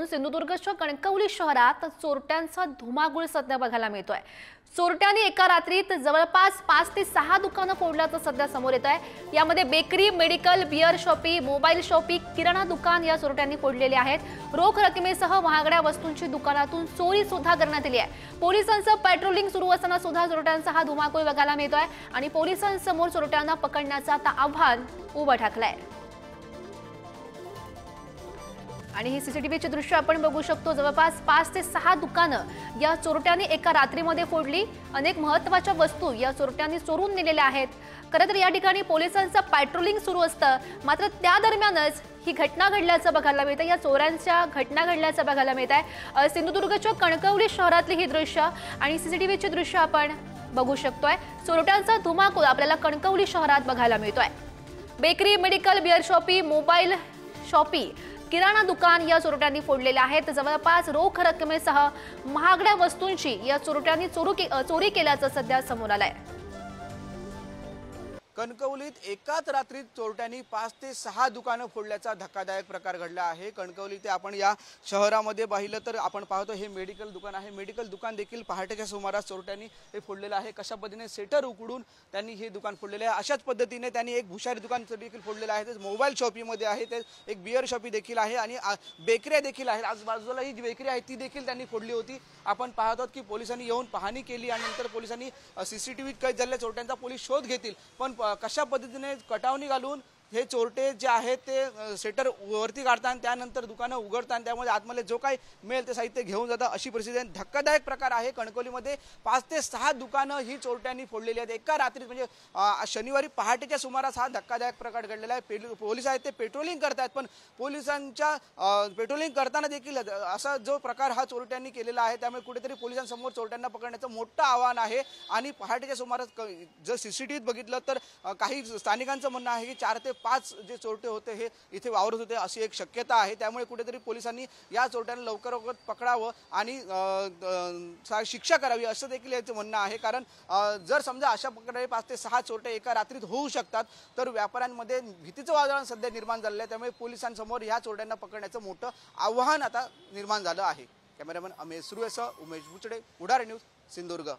सिंधुदुर्गच्या कणकवली शहरात चोरट्यांचा धुमाकूळ सध्या बघायला मिळतोय। चोरट्यांनी एका रात्रीत जवळपास 5 ते 6 दुकानं फोडल्याचं सध्या समोर येत आहे। यामध्ये bakery, medical, beer shoppe, mobile shoppe, किराणा दुकान या चोरट्यांनी फोडलेले आहेत। रोख रकमेसह महागड्या वस्तूंची दुकानातून चोरी सुद्धा करण्यात आली आहे। पोलिसांचं पेट्रोलिंग सुरू असताना सुद्धा चोरट्यांचा हा धुमाकूळ बघायला मिळतोय आणि पोलिसांसमोर चोरट्यांना पकडण्याचं आता आव्हान उभं ठाकलंय। आणि ही सीसीटीव्हीची दृश्य आपण बघू शकतो। जवळपास 5 ते 6 दुकानं या चोरट्यांनी एका रात्रीमध्ये फोडली। अनेक महत्त्वाच्या वस्तू या चोरट्यांनी चोरून नेलेल्या आहेत। खरं तर या ठिकाणी पोलिसांचं पेट्रोलिंग सुरू असतं, मात्र त्या दरम्यानच ही घटना घडल्याचं बघायला मिळतं। या चोरांच्या घटना घडल्याचं बघायला मिळत आहे। सिंधुदुर्गच्या कणकवली शहरातली ही दृश्य आणि सीसीटीव्हीची दृश्य आपण बघू शकतोय। चोरट्यांचा धुमाकूळ आपल्याला कणकवली शहरात बघायला मिळतोय। Bakery, medical, beer shoppe, mobile shoppe, किराणा दुकान या चोरट्यांनी फोडलेले आहेत। जवळपास रोख रकमेसह महागड्या वस्तूंची या चोरट्यांनी चोरी केल्याचं सध्या समोर आलंय। कणकवलीत एकाच रात्रीत चोरट्यांनी 5 ते 6 दुकानं फोडल्याचा धक्कादायक प्रकार घडला आहे। कणकवली ते आपण या शहरामध्ये पाहिलं तर आपण पाहतो हे मेडिकल दुकान आहे। मेडिकल दुकान देखील पहाटेच्या सुमारास चोरट्यांनी हे फोडलेलं आहे। कशा पद्धतीने सेटर उकडून त्यांनी हे दुकान फोडलेले आहे। अशाच पद्धतीने त्यांनी एक भुशारी दुकान देखील फोडलेलं आहे। ते मोबाईल शॉपीमध्ये आहे, ते एक बियर शॉपी देखील आहे आणि बेकऱ्या देखील आहेत। आजूबाजूला ही जी बेकरी आहे ती देखील त्यांनी फोडली होती। आपण पाहतो की पोलिसांनी येऊन पाहणी केली आणि नंतर पोलिसांनी सीसीटीव्हीत कैद झालेल्या चोरट्यांचा पोलीस शोध घेतील, पण कशा पद्धतीने कटावणी घालून हे चोरटे जे आहेत ते सेटर वरती काढतात, त्यानंतर दुकानं उघडतात, त्यामध्ये आतमध्ये जो काही मिळेल ते साहित्य घेऊन जातात, अशी परिस्थिती आहे। धक्कादायक प्रकार आहे। कणकवलीमध्ये 5 ते 6 दुकानं ही चोरट्यांनी फोडलेली आहेत एका रात्रीत। म्हणजे शनिवारी पहाटेच्या सुमारास हा धक्कादायक प्रकार घडलेला आहे। पोलीस आहेत ते पेट्रोलिंग करतात, पण पोलिसांच्या पेट्रोलिंग करताना देखील असा जो प्रकार हा चोरट्यांनी केलेला आहे, त्यामुळे कुठेतरी पोलिसांसमोर चोरट्यांना पकडण्याचं मोठं आव्हान आहे। आणि पहाटेच्या सुमारास जर सीसीटीव्हीत बघितलं तर काही स्थानिकांचं म्हणणं आहे की 4 ते 5 जे चोरटे होते हे इथे वावरत होते, अशी एक शक्यता आहे। त्यामुळे कुठेतरी पोलिसांनी या चोरट्यांना लवकर पकडावं आणि शिक्षा करावी असं देखील याचं म्हणणं आहे। कारण जर समजा अशा प्रकारे 5 ते 6 चोरटे एका रात्रीत होऊ शकतात तर व्यापाऱ्यांमध्ये भीतीचं वातावरण सध्या निर्माण झालेलं आहे। त्यामुळे पोलिसांसमोर या चोरट्यांना पकडण्याचं मोठं आव्हान आता निर्माण झालं आहे। कॅमेरामॅन अमेश सुरेसह उमेश बुचडे, पुढारी न्यूज, सिंधुदुर्ग।